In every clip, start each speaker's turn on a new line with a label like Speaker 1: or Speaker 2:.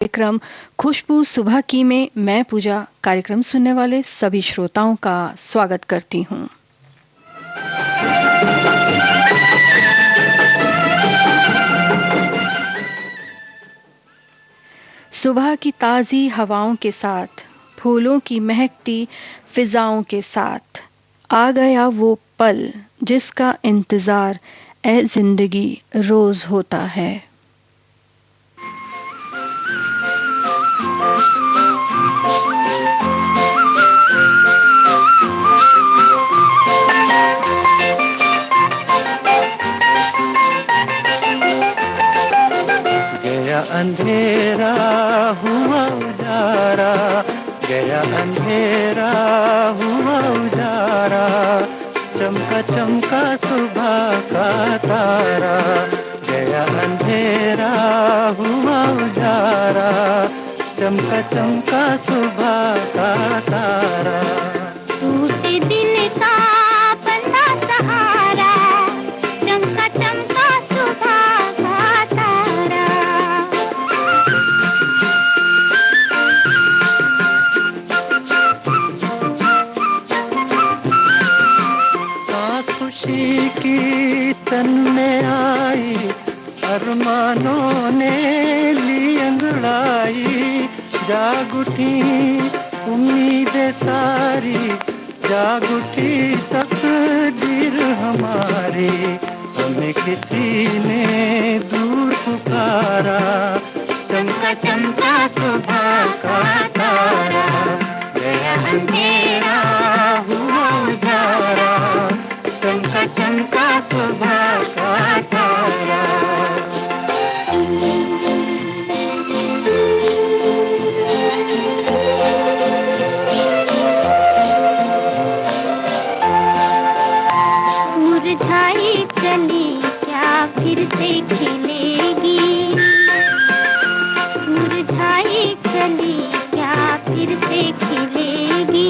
Speaker 1: कार्यक्रम खुशबू सुबह की में मैं पूजा कार्यक्रम सुनने वाले सभी श्रोताओं का स्वागत करती हूँ। सुबह की ताज़ी हवाओं के साथ, फूलों की महकती फिजाओं के साथ आ गया वो पल जिसका इंतज़ार ए जिंदगी रोज़ होता है।
Speaker 2: गया अंधेरा हुआ उजारा, गया अंधेरा हुआ उजारा, चमका चमका सुबह का तारा। गया अंधेरा हुआ उजारा, चमका चमका सुबह का तारा।
Speaker 3: टूटे दिल का बंधा सहारा, चमका चमका सुबह का तारा।
Speaker 2: सांस खुशी की तन में आई, अरमानों ने ली अंगड़ाई। जाग उठी उम्मीदें सारी, जाग उठी तकदीर हमारी। हमें किसी ने दूर पुकारा, चमका चमका सुबह का तारा। गया अंधेरा हुआ उजारा, चमका चमका सुबह का तारा।
Speaker 3: मुरझाई कली क्या फिर से खिलेगी, मुरझाई कली क्या फिर से खिलेगी।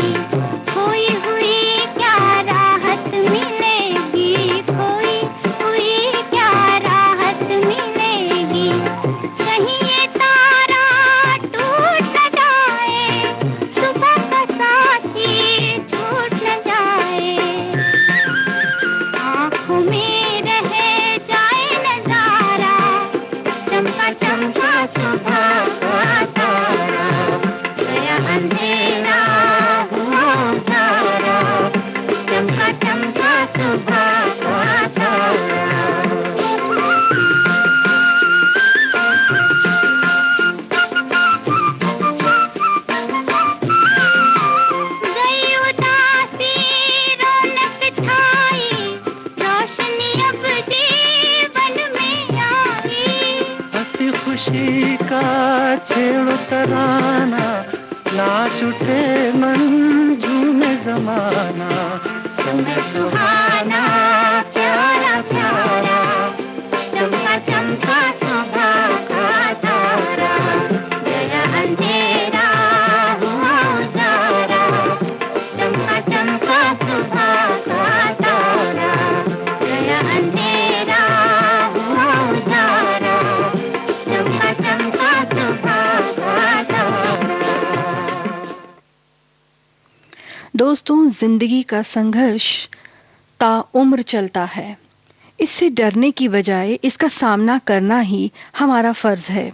Speaker 3: खोई हुई क्या राहत मिलेगी, खोई हुई क्या राहत मिलेगी। कहीं ये तारा टूट न जाए, सुबह का साथी छूट न जाए। आँखों में रह जाए नजारा, चमका चमका सुबह का तारा। गया अंधेरा हुआ उजारा, चमका चमका सुबह का तारा। गई उदासी रौनक छाई, रोशनी अब जीवन में आई।
Speaker 2: हंसी खुशी का छेड़ तराना, नाच उठे मन झूमे जमाना। समय सुहाना प्यारा प्यारा, चमका चमका सुबह का तारा। गया अंधेरा हुआ उजारा, चमका चमका सुबह का तारा। गया अंधेरा हुआ उजारा, चमका चमका सुबह का तारा।
Speaker 1: दोस्तों, जिंदगी का संघर्ष ताउम्र चलता है। इससे डरने की बजाय इसका सामना करना ही हमारा फर्ज है।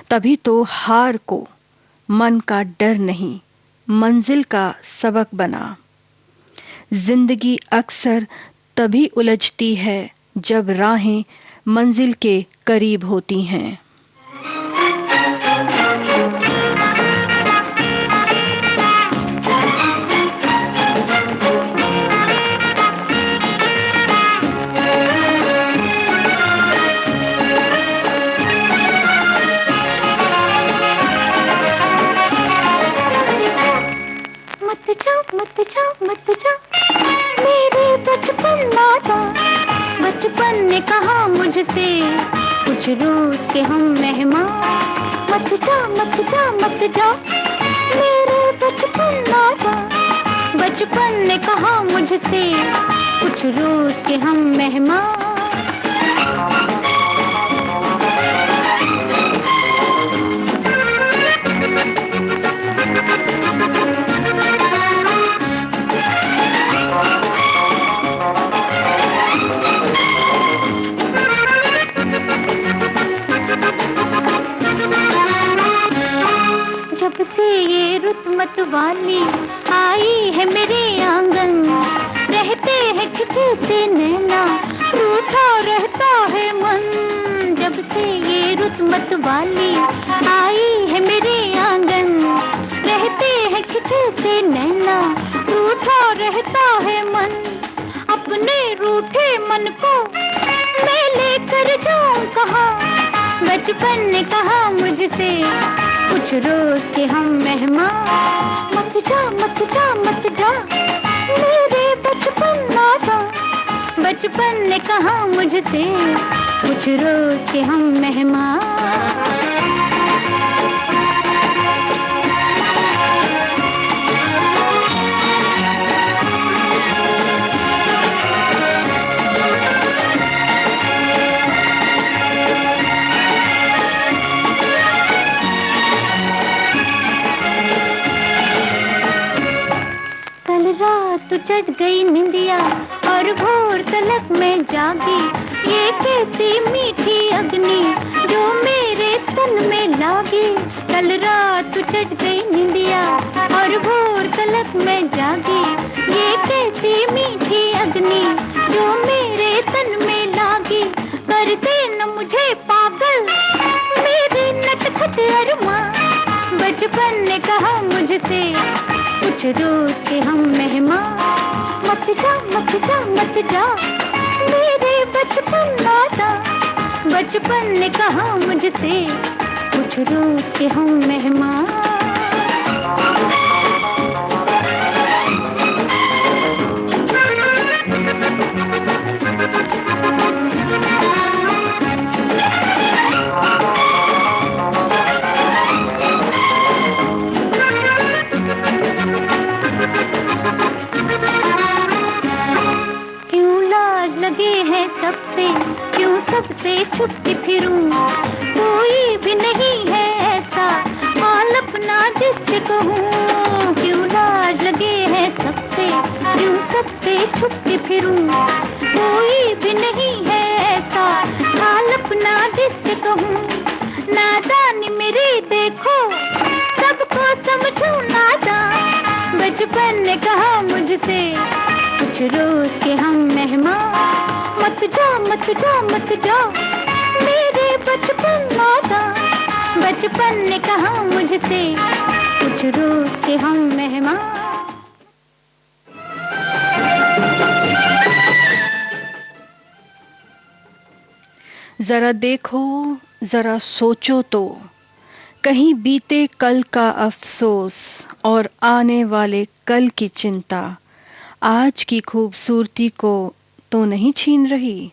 Speaker 1: तभी तो हार को मन का डर नहीं, मंजिल का सबक बना। जिंदगी अक्सर तभी उलझती है जब राहें मंजिल के करीब होती हैं।
Speaker 3: मत जाओ मत जाओ मेरे बचपन लौटा। बचपन ने कहा मुझसे कुछ रोज के हम मेहमान। मत जाओ मत जाओ मत जाओ मेरे बचपन लौटा। बचपन ने कहा मुझसे कुछ रोज के हम मेहमान। जब से ये रुत मत वाली आई है मेरे आंगन, रहते हैं खिंचे से नैना, रूठा रहता है मन। जब से ये रुत मत वाली आई है मेरे आंगन, रहते हैं खिंचे से नैना, रूठा रहता है मन। अपने रूठे मन को मैं लेकर जाऊं कहाँ, बचपन ने कहा मुझसे कुछ रोज के हम मेहमान। मत जा मत जा मत जा मेरे बचपन लौटा, बचपन ने कहा मुझसे कुछ रोज के हम मेहमान। रात चढ़ गई निंदिया और भोर तलक मैं जागी, ये कैसी मीठी अग्नि जो मेरे तन में लागी। कल रात चढ़ गई निंदिया और भोर तलक मैं जागी, ये कैसी मीठी अग्नि जो मेरे तन में लागी। कर दे न मुझे पागल मेरे नटखट अरमां, बचपन ने कहा मुझसे कुछ रोज के हम मेहमान। मत जा मत जा मत जा मेरे बचपन लौटा, बचपन ने कहा मुझसे कुछ रोज के हम मेहमान। सबसे क्यों सबसे छुप के फिरूं, कोई भी नहीं है ऐसा हाल अपना जिससे कहूँ। क्यों लाज लगे है सबसे क्यों सबसे छुप के फिरूं, कोई भी नहीं है ऐसा हाल अपना जिससे कहूँ। नादानी मेरी देखो सबको समझूं नादान, बचपन ने कहा मुझसे कुछ रोज के हम मेहमान। मत जा मत जा मत जा मेरे बचपन लौटा, बचपन ने कहा मुझसे कुछ रोज के हम मेहमान।
Speaker 1: जरा देखो जरा सोचो तो, कहीं बीते कल का अफसोस और आने वाले कल की चिंता आज की खूबसूरती को तो नहीं छीन रही।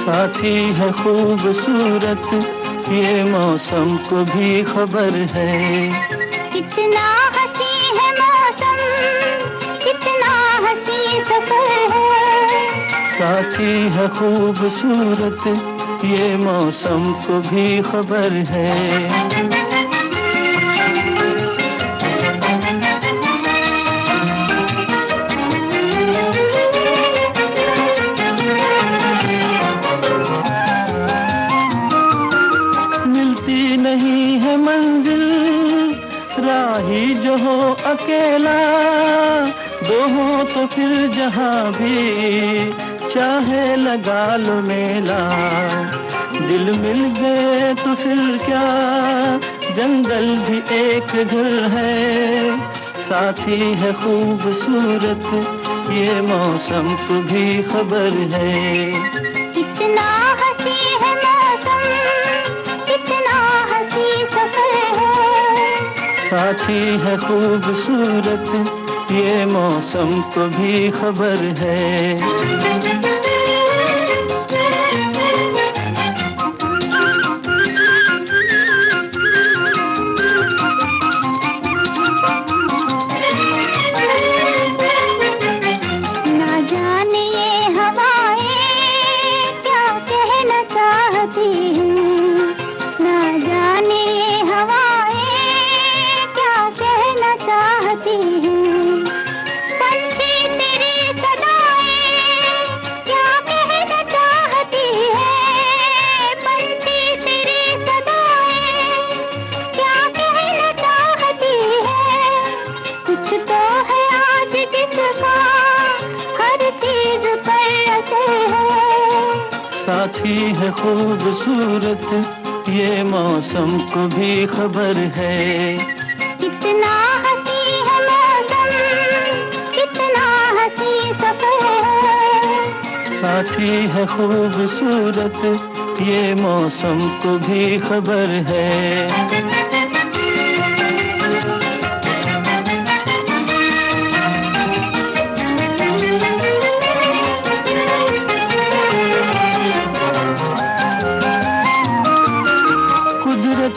Speaker 2: साथी है खूबसूरत ये मौसम को भी खबर है।
Speaker 3: कितना हंसी है मौसम कितना हंसी सफर है।
Speaker 2: साथी है खूबसूरत ये मौसम को भी खबर है। नहीं है मंजिल राही जो हो अकेला, दो हो तो फिर जहां भी चाहे लगा लो मेला। दिल मिल गए तो फिर क्या जंगल भी एक घर है। साथी है खूबसूरत ये मौसम को भी खबर है।
Speaker 3: कितना हंसी है मौसम कितना हंसी सफर है।
Speaker 2: साथी है खूबसूरत ये मौसम को भी खबर है। है खूबसूरत, ये मौसम को भी खबर है।
Speaker 3: कितना हंसी है मौसम, कितना हंसी सफर है।
Speaker 2: साथी है खूबसूरत, ये मौसम को भी खबर है।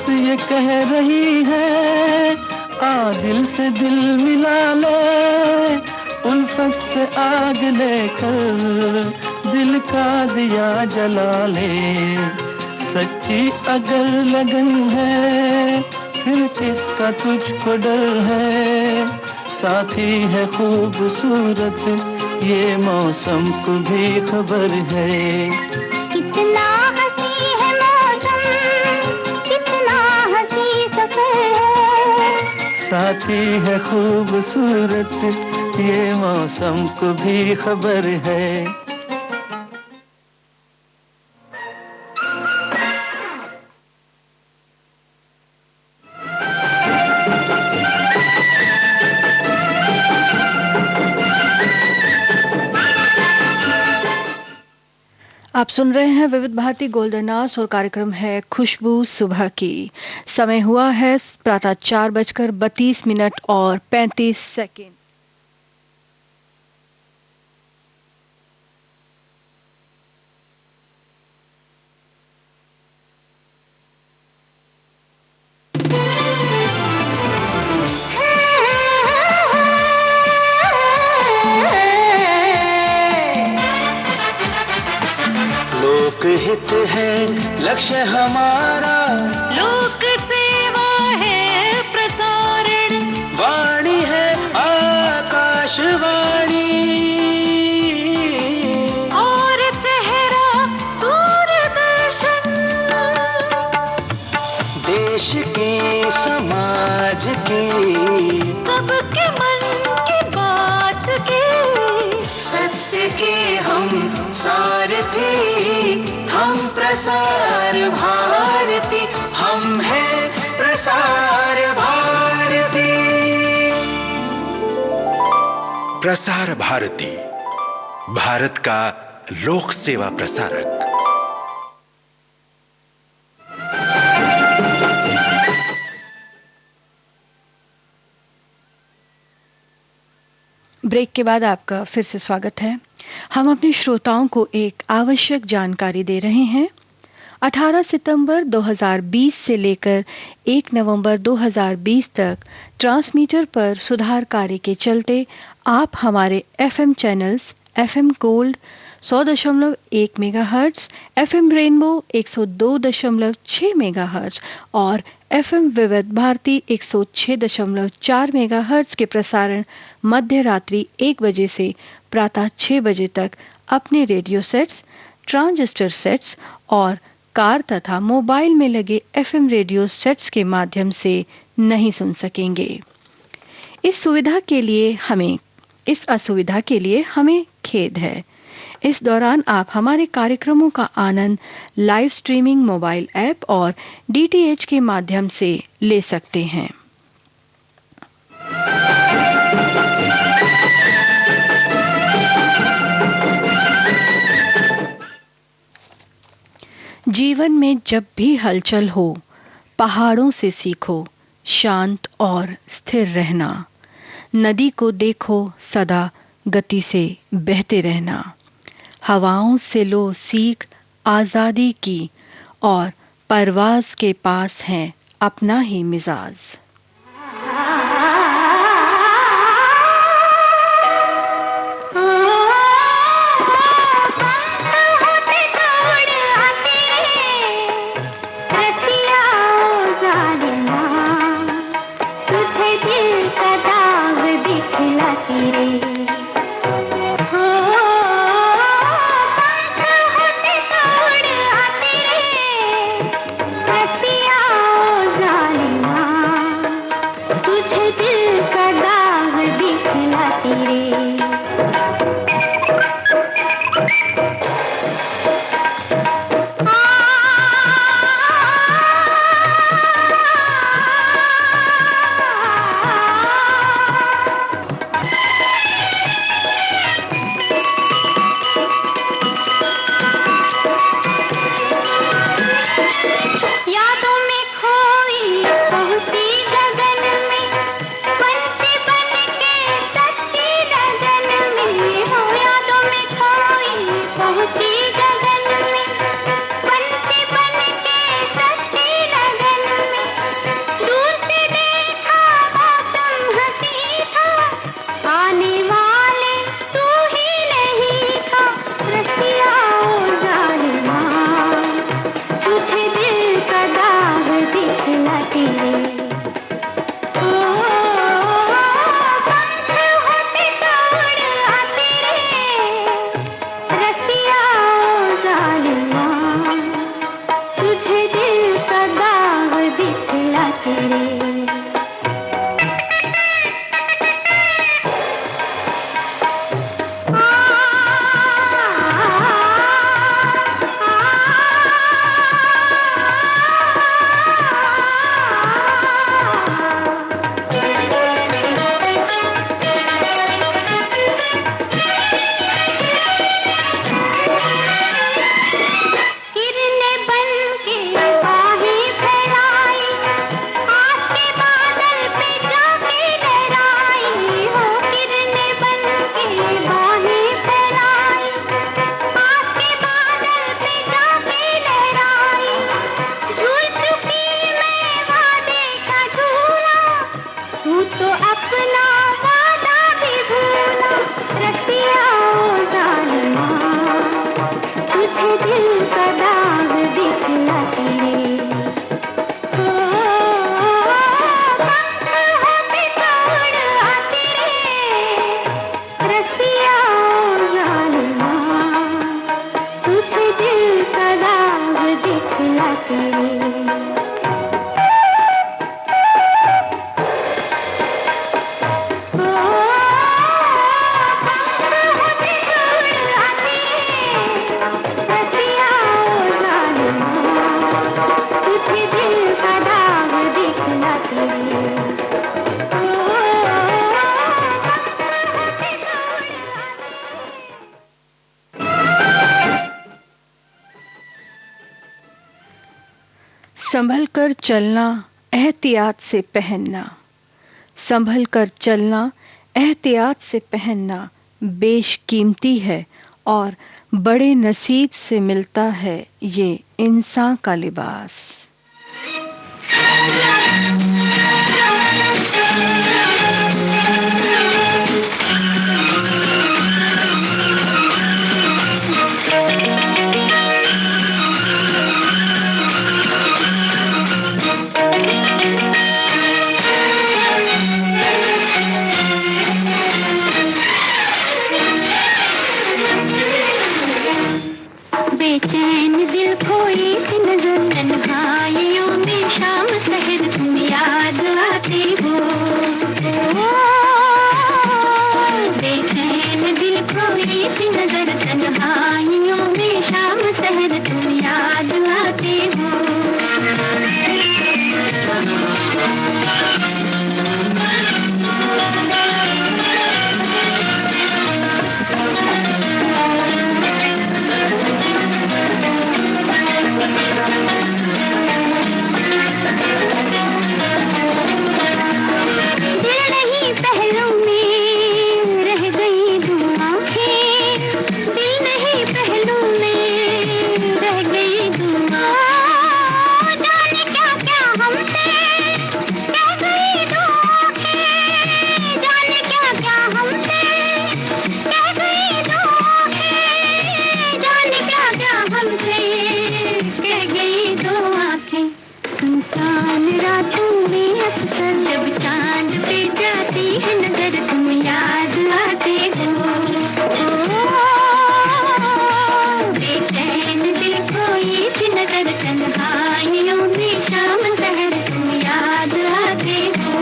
Speaker 2: ये कह रही है आ दिल से दिल मिला ले, उल्फत से आग लेकर दिल का दिया जला ले। सच्ची अगर लगन है फिर किसका तुझको डर है। साथी है खूबसूरत, ये मौसम को भी खबर है।
Speaker 3: कितना हंसी है मौसम, कितना हंसी सफर है।
Speaker 2: साथी है खूबसूरत, ये मौसम को भी खबर है।
Speaker 1: आप सुन रहे हैं विविध भारती गोल्डन आवर्स और कार्यक्रम है खुशबू सुबह की। समय हुआ है प्रातः 4:32 और 35 सेकेंड।
Speaker 2: लोकहित है लक्ष्य हमारा,
Speaker 3: लोक सेवा है प्रसारण,
Speaker 2: वाणी है आकाशवाणी
Speaker 3: और चेहरा दूरदर्शन।
Speaker 2: देश की समाज की
Speaker 3: सबके मन की बात की,
Speaker 2: सत्य के हम सारथी, हम प्रसार भारती, हम हैं प्रसार भारती।
Speaker 4: प्रसार भारती, भारत का लोक सेवा प्रसारक।
Speaker 1: ब्रेक के बाद आपका फिर से स्वागत है। हम अपने श्रोताओं को एक आवश्यक जानकारी दे रहे हैं। 18 सितंबर 2020 से लेकर 1 नवंबर 2020 तक ट्रांसमीटर पर सुधार कार्य के चलते आप हमारे FM channels FM gold 100.1 megahertz, FM rainbow 102.6 megahertz और एफएम विविध भारती 106.4 मेगाहर्ट्ज के प्रसारण मध्य रात्रि 1 बजे से प्रातः 6 बजे तक अपने रेडियो सेट्स, ट्रांजिस्टर सेट्स और कार तथा मोबाइल में लगे एफएम रेडियो सेट्स के माध्यम से नहीं सुन सकेंगे। इस असुविधा के लिए हमें खेद है। इस दौरान आप हमारे कार्यक्रमों का आनंद लाइव स्ट्रीमिंग मोबाइल ऐप और डीटीएच के माध्यम से ले सकते हैं। जीवन में जब भी हलचल हो, पहाड़ों से सीखो शांत और स्थिर रहना। नदी को देखो सदा गति से बहते रहना। हवाओं से लो सीख आजादी की और परवाज के पास है अपना ही मिजाज। संभल कर चलना, एहतियात से पहनना। संभल कर चलना, एहतियात से पहनना बेशकीमती है और बड़े नसीब से मिलता है ये इंसान का लिबास।
Speaker 3: बेचैन दिल खोई सी नजर तन्हाइयों में शाम शहर तुम याद आते हो। बेचैन दिल खोई सी नजर तन्हाइयों में शाम शहर तुम याद आते हो। सुनसान रातों में अक्सर जब चांद पे जाती है नजर तुम याद आते हो। बेचैन दिल खोई सी नजर तन्हाइयों में शाम शहर तुम याद आते हो।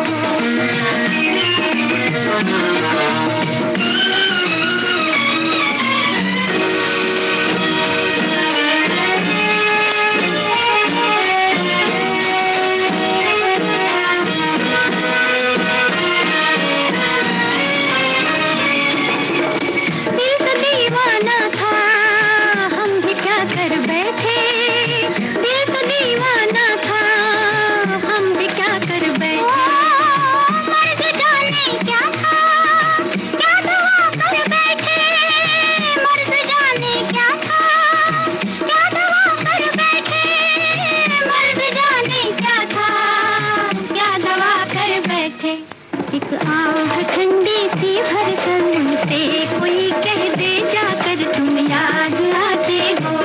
Speaker 3: एक आह ठंडी सी भर कर उनसे कोई कह दे जाकर तुम याद आते हो।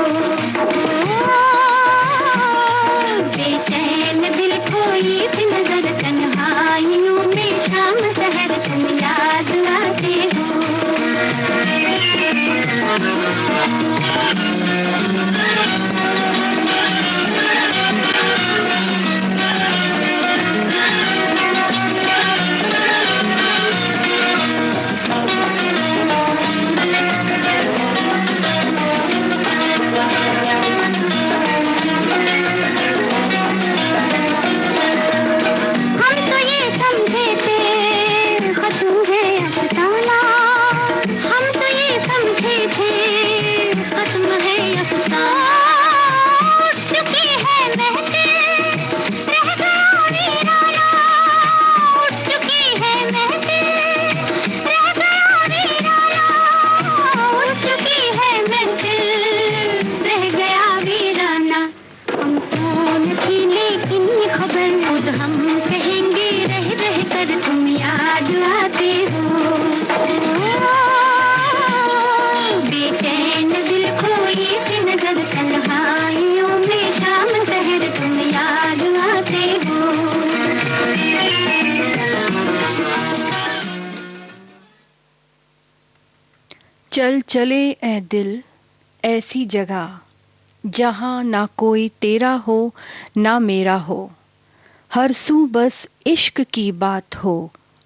Speaker 3: बेचैन दिल खोई सी नजर तन्हाइयों में शाम शहर तुम याद आते हो।
Speaker 1: चल चले ए दिल ऐसी जगह जहाँ ना कोई तेरा हो ना मेरा हो, हर सू बस इश्क की बात हो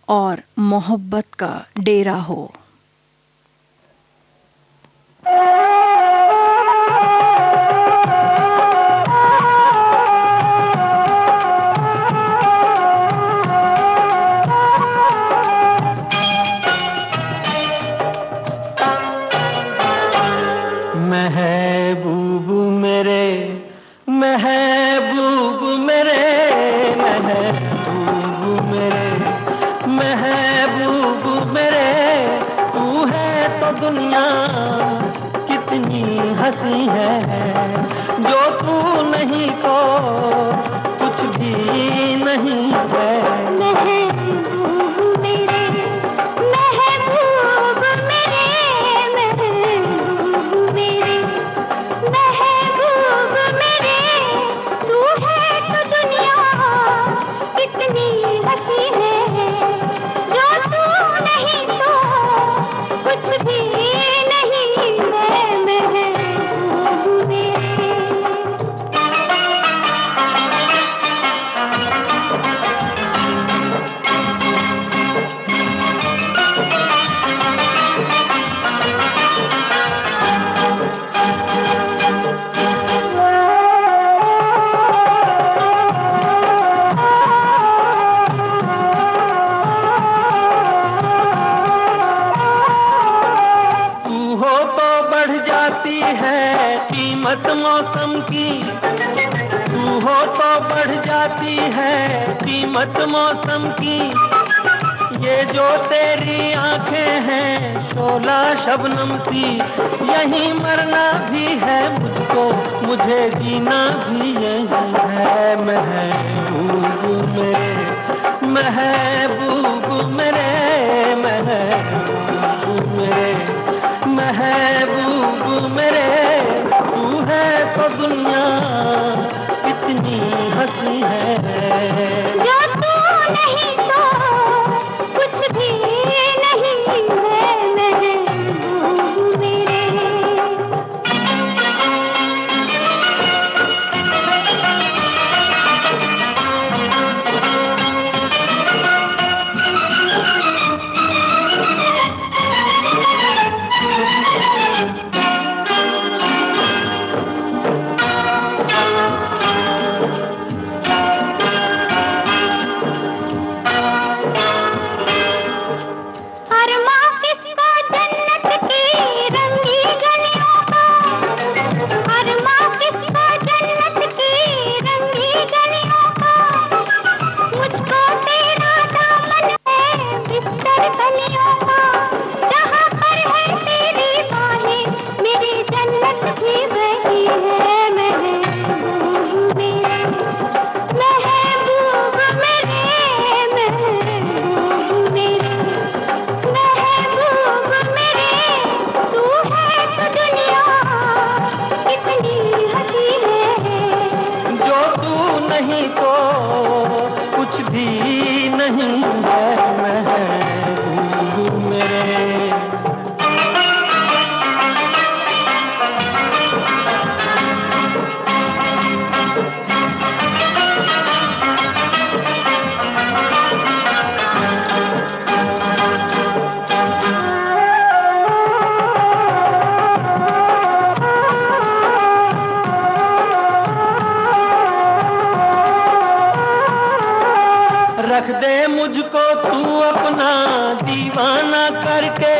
Speaker 1: और मोहब्बत का डेरा हो।
Speaker 2: दुनिया कितनी हंसी है, जो तू नहीं तो कुछ भी नहीं है।
Speaker 3: महबूब मेरे, महबूब मेरे, महबूब मेरे, महबूब मेरे, तू है तो दुनिया कितनी हंसी है, जो तू नहीं तो कुछ भी नहीं है। महबूब मेरे।
Speaker 2: तू हो तो बढ़ जाती है कीमत मौसम की, तू हो तो बढ़ जाती है कीमत मौसम की। ये जो तेरी आंखें हैं शोला शबनम सी, यहीं मरना भी है मुझको, मुझे जीना भी यही है। महबूब मेरे, महबूब मेरे, महबूब मेरे, महबूब मेरे, तू है तो दुनिया कितनी हंसी है,
Speaker 3: जो तू नहीं तो कुछ भी नहीं है। महबूब मेरे। अरमा किसको जन्नत की रंगी गलियों का, अरमा किसको जन्नत की रंगी गलियों का, मुझको तेरा दामन है बिस्तर कलियों का, जहाँ पर है तेरी बाहें मेरी जन्नत भी वही है। महबूब मेरे, महबूब मेरे, महबूब मेरे, महबूब मेरे, तू है तो दुनिया कितनी हंसी है,
Speaker 2: जो तू नहीं तो कुछ भी नहीं है। महबूब मेरे। रख दे मुझको तू अपना दीवाना करके,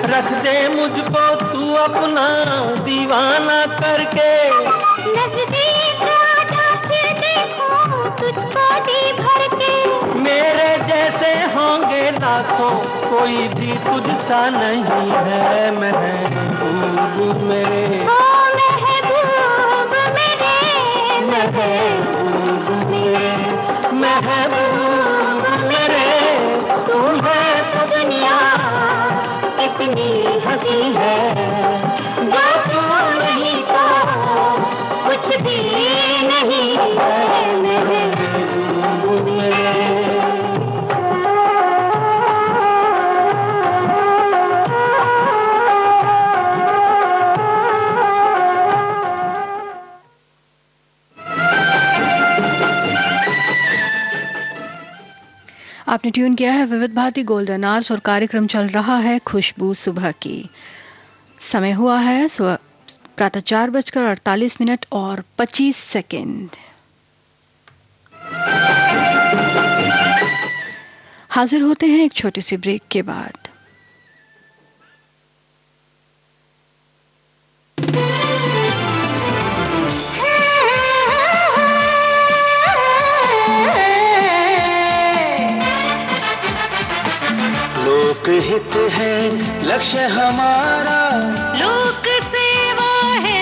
Speaker 2: रख दे मुझको तू अपना दीवाना करके।
Speaker 3: नजदीक आजा फिर देखूं तुझको जी भर के,
Speaker 2: मेरे जैसे होंगे लाखों कोई भी तुझसा नहीं है। महबूब मेरे,
Speaker 3: ओ महबूब मेरे, महबूब मेरे,
Speaker 2: महबूब मेरे,
Speaker 3: तू है तो दुनिया कितनी हंसी है, जो तू नहीं तो कुछ भी नहीं है।
Speaker 2: महबूब मेरे।
Speaker 1: आपने ट्यून किया है विविध भारती गोल्डन आवर्स और कार्यक्रम चल रहा है खुशबू सुबह की। समय हुआ है प्रातः 4:48 और 25 सेकेंड। हाजिर होते हैं एक छोटी सी ब्रेक के बाद।
Speaker 2: लोकहित है लक्ष्य हमारा,
Speaker 3: लोक सेवा है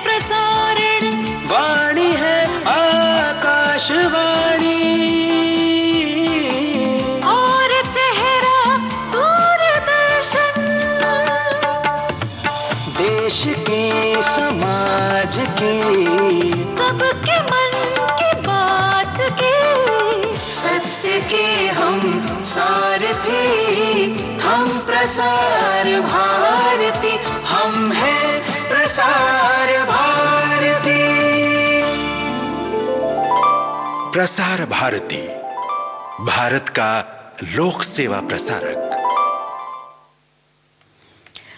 Speaker 3: प्रसारण,
Speaker 2: वाणी है आकाशवाणी,
Speaker 3: और चेहरा दूरदर्शन।
Speaker 2: देश की समाज की
Speaker 3: सबके मन की बात की,
Speaker 2: सत्य के हम सारथी, हम प्रसार भारती, हम हैं प्रसार भारती।
Speaker 4: प्रसार भारती, भारत का लोक सेवा प्रसारक।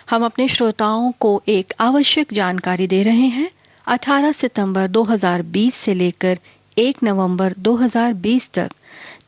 Speaker 1: हम अपने श्रोताओं को एक आवश्यक जानकारी दे रहे हैं। 18 सितंबर 2020 से लेकर 1 नवंबर 2020 तक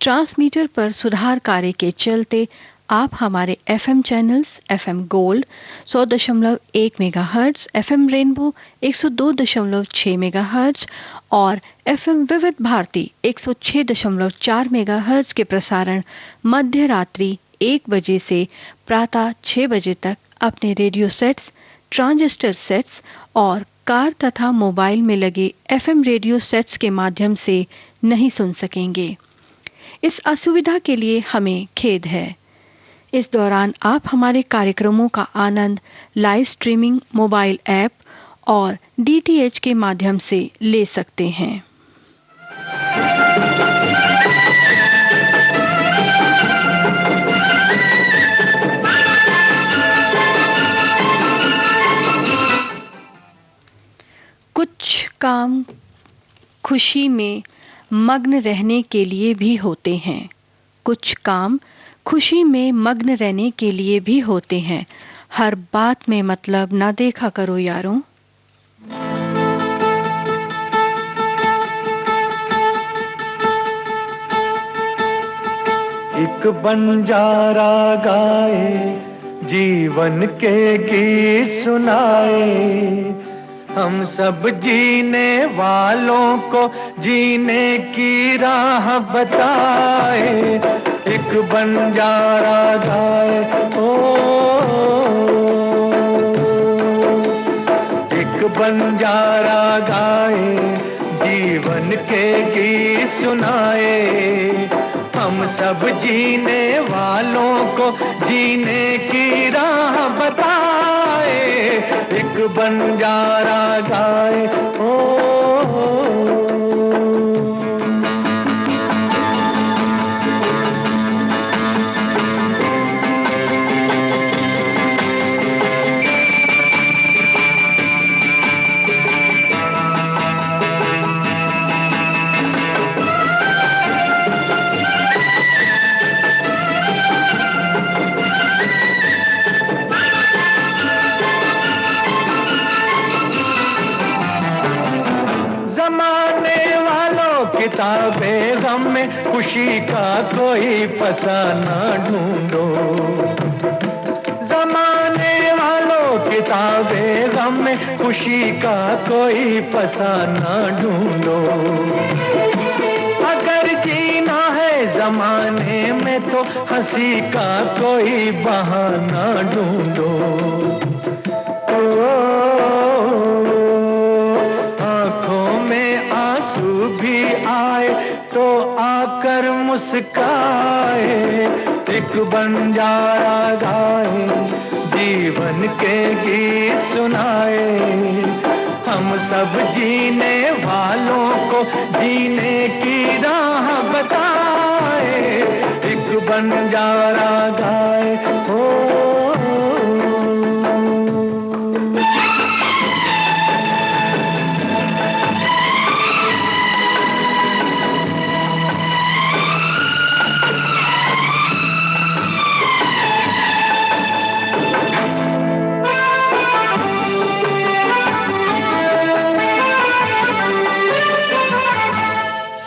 Speaker 1: ट्रांसमीटर पर सुधार कार्य के चलते आप हमारे FM channels FM gold 100.1 megahertz, FM rainbow 102.6 megahertz और एफएम विविध भारती 106.4 मेगाहर्ट्ज के प्रसारण मध्य रात्रि 1 बजे से प्रातः 6 बजे तक अपने रेडियो सेट्स, ट्रांजिस्टर सेट्स और कार तथा मोबाइल में लगे एफएम रेडियो सेट्स के माध्यम से नहीं सुन सकेंगे। इस असुविधा के लिए हमें खेद है। इस दौरान आप हमारे कार्यक्रमों का आनंद लाइव स्ट्रीमिंग, मोबाइल ऐप और डीटीएच के माध्यम से ले सकते हैं। कुछ काम खुशी में मग्न रहने के लिए भी होते हैं, कुछ काम खुशी में मग्न रहने के लिए भी होते हैं। हर बात में मतलब ना देखा करो यारों।
Speaker 2: एक बंजारा गाए, जीवन के गीत सुनाए, हम सब जीने वालों को जीने की राह बताए। एक बंजारा गाए, ओ एक बंजारा गाए, जीवन के गीत सुनाए, हम सब जीने वालों को जीने की राह बताए। एक बंजारा गाए, किताबें गम में खुशी का कोई फसाना ढूंढो। जमाने वालों किताबें गम में खुशी का कोई फसाना ढूंढो। अगर जीना है जमाने में तो हंसी का कोई बहाना ढूंढो। भी आए तो आकर मुस्काए। एक बंजारा गाए, जीवन के गीत सुनाए, हम सब जीने वालों को जीने की राह बताए। एक बंजारा गाए,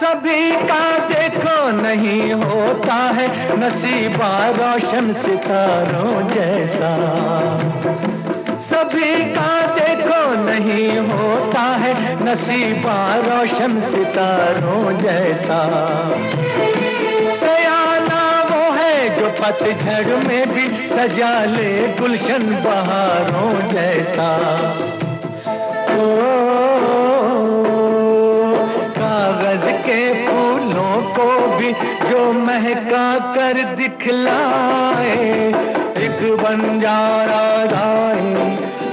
Speaker 2: सभी का देखो नहीं होता है नसीबा रोशन सितारों जैसा। सभी का देखो नहीं होता है नसीबा रोशन सितारों जैसा। सयाना वो है जो पतझड़ में भी सजा ले गुलशन बहारों जैसा। ओ कागज के फूलों को भी जो महका कर दिखलाए, एक बंजारा गाए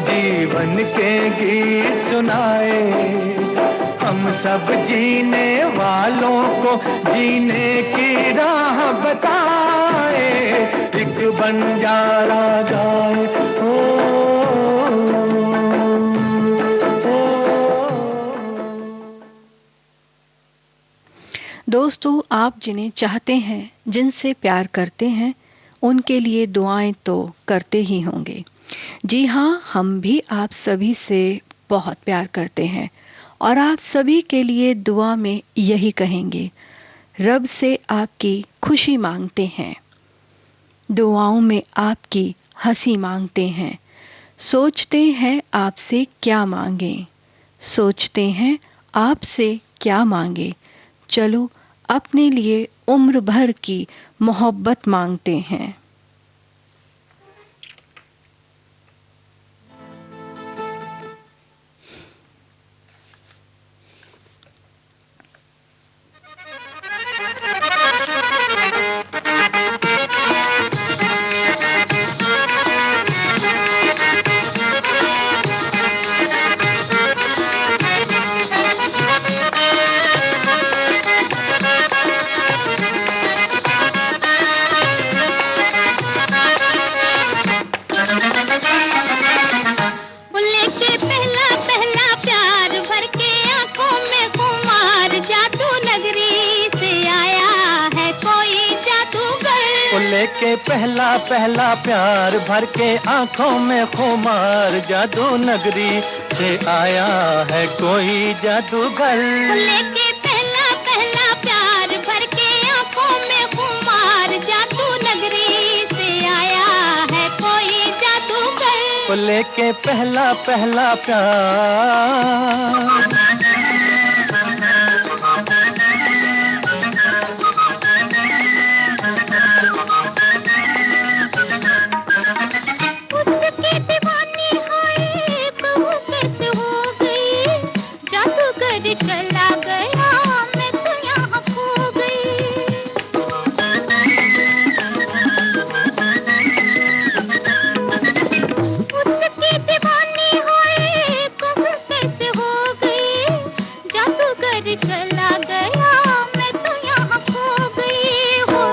Speaker 2: जीवन के गीत सुनाए। हम सब जीने वालों को जीने की राह बताए, एक बंजारा गाए।
Speaker 1: दोस्तों, आप जिन्हें चाहते हैं, जिनसे प्यार करते हैं, उनके लिए दुआएं तो करते ही होंगे। जी हाँ, हम भी आप सभी से बहुत प्यार करते हैं और आप सभी के लिए दुआ में यही कहेंगे, रब से आपकी खुशी मांगते हैं, दुआओं में आपकी हंसी मांगते हैं, सोचते हैं आपसे क्या मांगें, सोचते हैं आपसे क्या मांगे, चलो अपने लिए उम्र भर की मोहब्बत मांगते हैं।
Speaker 2: के पहला पहला प्यार भर के आंखों में खुमार, जादू नगरी से आया है कोई जादूगर।
Speaker 3: लेके पहला पहला प्यार भर के आंखों में खुमार, जादू नगरी से आया है कोई जादूगर।
Speaker 2: लेके पहला पहला प्यार
Speaker 3: चला गया, मैं तो यहाँ खो गई। उसकी दीवानी हुई, कहूँ कैसे हो गई, जादूगर चला गया, मैं तो यहाँ खो गई। हो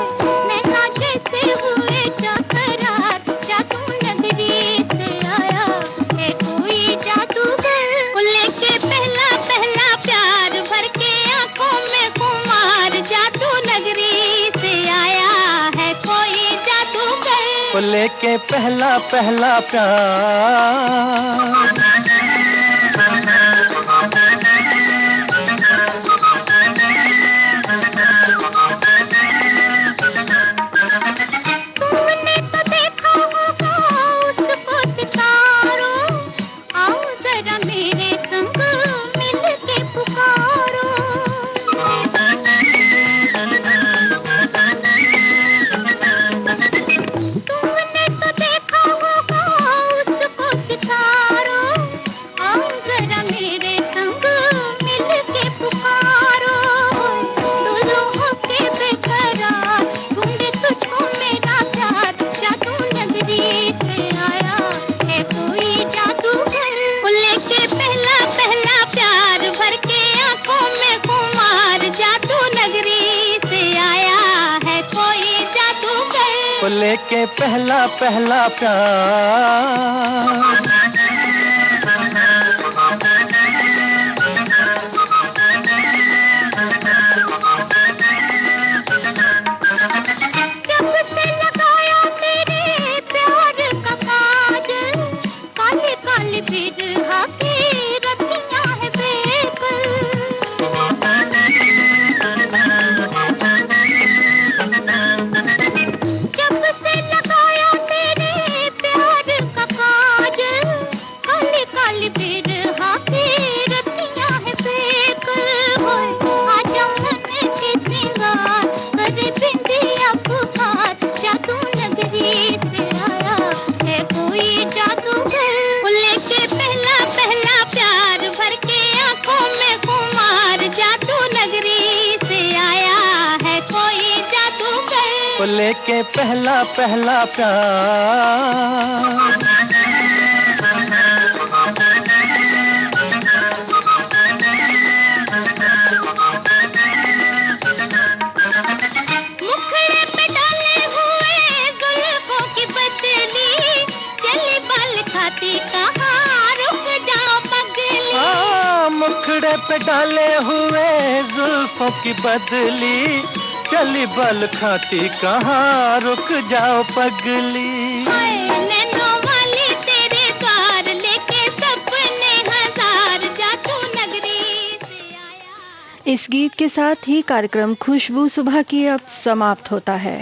Speaker 3: नैना जैसे हुए चकरार, जादू नगरी से आया है कोई जादूगर। लेके पहला पहला प्यार भर के आंखों में खुमार, जादू नगरी से आया है कोई जादूगर।
Speaker 2: लेके पहला पहला प्यार
Speaker 3: तुमने तो देखा होगा उसको सितारों, आओ जरा मेरे संग मिल के पुकारो। तुमने तो देखा होगा उसको सितारों, आओ जरा मेरे संग मिल के पुकारो। डोलो होके बेकरार, ढूंढे तुझको मेरा प्यार, जादू नगरी से आया है कोई जादूगर। लेके पहला पहला प्यार भर के आंखों में खुमार, जादू नगरी से आया है कोई जादूगर।
Speaker 2: लेके पहला पहला प्यार
Speaker 3: जब से लगाया तेरे प्यार का काजल, काले काले बिरहा की रतियां है बेकल। जब से लगाया तेरे प्यार का काजल,
Speaker 2: लेके पहला पहला प्यार। मुखड़े पे डाले हुए जुल्फों की बदली, चली बल खाती कहाँ रुक जाओ पगली।
Speaker 3: नैनों वाली तेरे द्वार लेके सपने हजार, जा तू नगरी से आया।
Speaker 1: इस गीत के साथ ही कार्यक्रम खुशबू सुबह की अब समाप्त होता है।